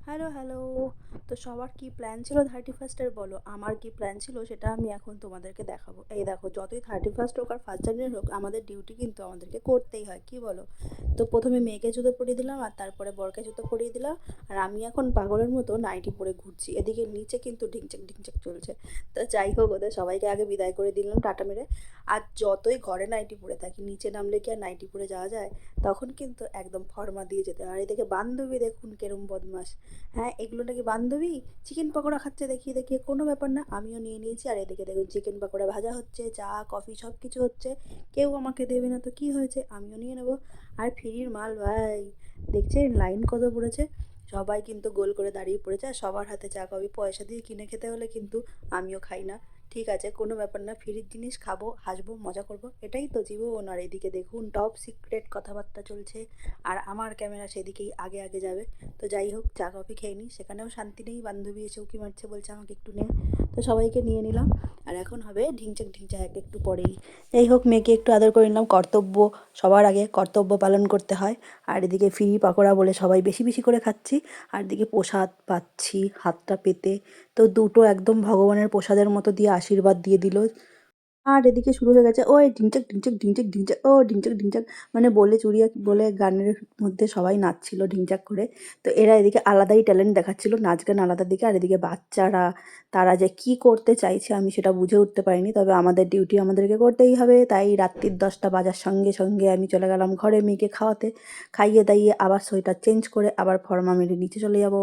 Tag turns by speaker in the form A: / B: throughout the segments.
A: Hello, hello. তো সবার কি প্ল্যান ছিল 31st এর বলো? আমার কি প্ল্যান ছিল সেটা আমি এখন তোমাদেরকে দেখাবো। এই দেখো, যতই 31st হোক আর 1st জানুয়ারি হোক, আমাদের ডিউটি কিন্তু আমাদেরকে করতেই হয়, কি বলো? তো প্রথমে মেয়েকে জুতো পরিয়ে দিলাম আর তারপরে বরকে জুতো পরিয়ে দিলাম। আর আমি এখন পাগলের মতো নাইটি পরে ঘুরছি। এদিকে নিচে কিন্তু ঢিংচাক ঢিংচাক চলছে। তো যাই হোক, ওদের সবাইকে আগে বিদায় করে দিলাম টাটা মেরে। আর যতই ঘরে নাইটি পরে থাকি, নিচে নামলে কি আর নাইটি পরে যাওয়া যায়? তখন কিন্তু একদম ফর্মা দিয়ে যেতে হয়। আর এদিকে বান্ধবী দেখুন কেরম বদমাস। হ্যাঁ, এগুলো নাকি বান্ধবী চিকেন পকোড়া খাচ্ছে দেখিয়ে দেখিয়ে। কোনো ব্যাপার না, আমিও নিয়ে নিয়েছি। আর এদিকে দেখুন চিকেন পকোড়া ভাজা হচ্ছে, চা কফি সব কিছু হচ্ছে। কেউ আমাকে দেবে না তো কি হয়েছে, আমিও নিয়ে নেবো। আর ফ্রির মাল ভাই, দেখছেন লাইন কত পড়েছে। সবাই কিন্তু গোল করে দাঁড়িয়ে পড়েছে আর সবার হাতে চা কফি পয়সা দিয়ে কিনে খেতে হলে কিন্তু আমিও খাই না। ঠিক আছে, কোনো ব্যাপার না, ফ্রির জিনিস খাবো, হাসবো, মজা করবো, এটাই তো জীবন। আর এদিকে দেখুন টপ সিক্রেট কথাবার্তা চলছে আর আমার ক্যামেরা সেদিকেই আগে আগে যাবে। তো যাই হোক, চা কফি খেয়ে নিই, সেখানেও শান্তি নেই। বান্ধবী এসে উঁকি মারছে, বলছে আমাকে একটু নে। তো সবাইকে নিয়ে নিলাম। আর এখন হবে ঢিংচাক ঢিংচাক একটু পরেই। যাই হোক, মেয়েকে একটু আদর করে নিলাম। কর্তব্য, সবার আগে কর্তব্য পালন করতে হয়। আর এদিকে ফ্রি পাকোড়া বলে সবাই বেশি বেশি করে খাচ্ছি। আর এদিকে প্রসাদ পাচ্ছি হাতটা পেতে। তো দুটো একদম ভগবানের প্রসাদের মতো দিয়ে আশীর্বাদ দিয়ে দিল। আর এদিকে শুরু হয়ে গেছে ওই ঢিংচাক ঢিংচাক ঢিংচাক ঢিংচাক, ও ঢিংচাক ঢিংচাক, মানে বলে চুরিয়া বলে গানের মধ্যে সবাই নাচছিল ঢিংচাক করে। তো এরা এদিকে আলাদাই ট্যালেন্ট দেখাচ্ছিল, নাচ গান আলাদা দিকে। আর এদিকে বাচ্চারা, তারা যে কি করতে চাইছে আমি সেটা বুঝে উঠতে পারিনি। তবে আমাদের ডিউটি আমাদেরকে করতেই হবে, তাই রাত্রির 10টা বাজার সঙ্গে সঙ্গে আমি চলে গেলাম ঘরে মেয়েকে খাওয়াতে। খাইয়ে দাইয়ে আবার সোয়েটার চেঞ্জ করে আবার ফর্মা মেরে নিচে চলে যাব।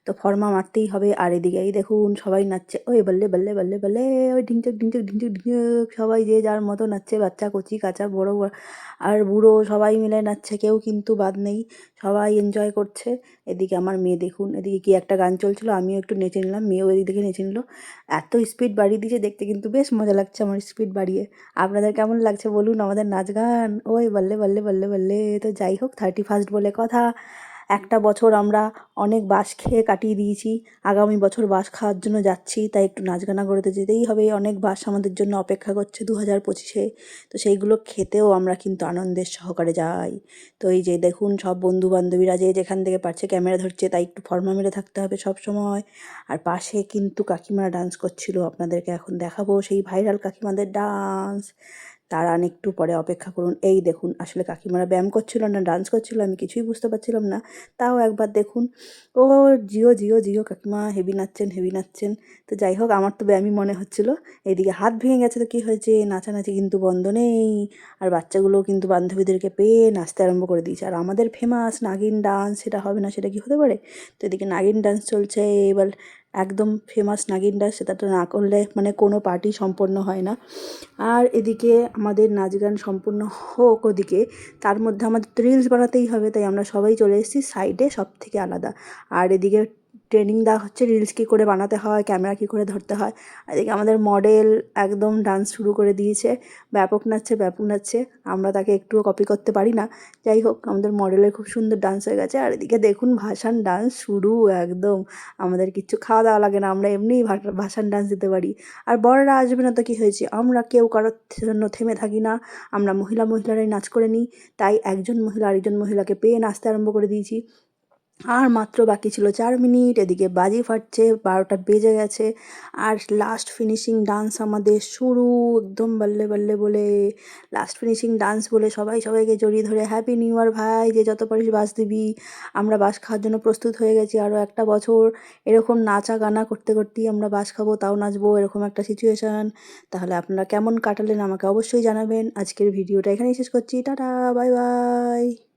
A: তো ফর্মা মারতেই হবে। আর এদিকে এই দেখুন সবাই নাচছে, ওই বল্লে বল্লে বল্লে বল্লে, ওই ঢিংচাক ঢিংচাক ঢিংচাক ঢিংচাক, সবাই যে যার মতো নাচছে। বাচ্চা কচি কাঁচা বড় আর বুড়ো সবাই মিলে নাচছে, কেউ কিন্তু বাদ নেই। সবাই এনজয় করছে। এদিকে আমার মেয়ে দেখুন, এদিকে কি একটা গান চলছিল, আমিও একটু নেচে নিলাম, মেয়েও এদিক থেকে নেচে নিল। এত স্পিড বাড়িয়ে দিয়েছে, দেখতে কিন্তু বেশ মজা লাগছে আমার স্পিড বাড়িয়ে। আপনাদের কেমন লাগছে বলুন আমাদের নাচ গান, ওই বল্লে বল্লে বল্লে বল্লে। তো যাই হোক, 31st বলে কথা। একটা বছর আমরা অনেক বাঁশ খেয়ে কাটিয়ে দিয়েছি, আগামী বছর বাঁশ খাওয়ার জন্য যাচ্ছি, তাই একটু নাচ গানা করে তো যেতেই হবে। অনেক বাঁশ আমাদের জন্য অপেক্ষা করছে 2025-এ। তো সেইগুলো খেতেও আমরা কিন্তু আনন্দের সহকারে যাই। তো এই যে দেখুন সব বন্ধু বান্ধবীরা যে যেখান থেকে পারছে ক্যামেরা ধরছে, তাই একটু ফর্মা মেরে থাকতে হবে সব সময়। আর পাশে কিন্তু কাকিমারা ডান্স করছিল, আপনাদেরকে এখন দেখাবো সেই ভাইরাল কাকিমাদের ডান্স। দাঁড়ান একটু পরে অপেক্ষা করুন। এই দেখুন, আসলে কাকিমারা ব্যায়াম করছিল না ডান্স করছিল আমি কিছুই বুঝতে পারছিলাম না। তাও একবার দেখুন, ও জিও জিও জিও কাকিমা হেভি নাচছেন হেভি নাচছেন। তো যাই হোক, আমার তো ব্যায়ামই মনে হচ্ছিল। এদিকে হাত ভেঙে গেছে তো কী হয়েছে, নাচানাচি কিন্তু বন্ধ নেই। আর বাচ্চাগুলোও কিন্তু বান্ধবীদেরকে পেয়ে নাচতে আরম্ভ করে দিয়েছে। আর আমাদের ফেমাস নাগিন ডান্স, সেটা হবে না সেটা কি হতে পারে? তো এদিকে নাগিন ডান্স চলছে এবার, একদম ফেমাস নাগিন ডান্স, সেটা তো না করলে মানে কোনো পার্টি সম্পন্ন হয় না। আর এদিকে আমাদের নাচ গান সম্পূর্ণ হোক ওদিকে, তার মধ্যে আমাদের তো রিলস বানাতেই হবে, তাই আমরা সবাই চলে এসেছি সাইডে সব থেকে আলাদা। আর এদিকে ট্রেনিং দেওয়া হচ্ছে রিলস কী করে বানাতে হয়, ক্যামেরা কী করে ধরতে হয়। আর এদিকে আমাদের মডেল একদম ডান্স শুরু করে দিয়েছে, ব্যাপক নাচছে ব্যাপক নাচছে। আমরা তাকে একটুও কপি করতে পারি না। যাই হোক, আমাদের মডেলের খুব সুন্দর ডান্স হয়ে গেছে। আর এদিকে দেখুন ভাসান ডান্স শুরু একদম। আমাদের কিচ্ছু খাওয়া দাওয়া লাগে না, আমরা এমনিই ভাসান ডান্স দিতে পারি। আর বড়রা আসবে না তো কী হয়েছে, আমরা কেউ কারোর জন্য থেমে থাকি না। আমরা মহিলারাই নাচ করে নিই। তাই একজন মহিলা আরেকজন মহিলাকে পেয়ে নাচতে আরম্ভ করে দিয়েছি। আর মাত্র বাকি ছিল 4 মিনিট, এদিকে বাজি ফাটছে, 12টা বেজে গেছে। আর লাস্ট ফিনিশিং ডান্স আমাদের শুরু, একদম বল্লে বল্লে বলে লাস্ট ফিনিশিং ডান্স বলে সবাই সবাইকে জড়িয়ে ধরে হ্যাপি নিউ ইয়ার ভাই, যে যত পারিস বাস দিবি। আমরা বাস খাওয়ার জন্য প্রস্তুত হয়ে গেছি আরও একটা বছর। এরকম নাচা গানা করতে করতেই আমরা বাস খাবো, তাও নাচবো, এরকম একটা সিচুয়েশান। তাহলে আপনারা কেমন কাটালেন আমাকে অবশ্যই জানাবেন। আজকের ভিডিওটা এখানেই শেষ করছি, টাটা বাই বাই।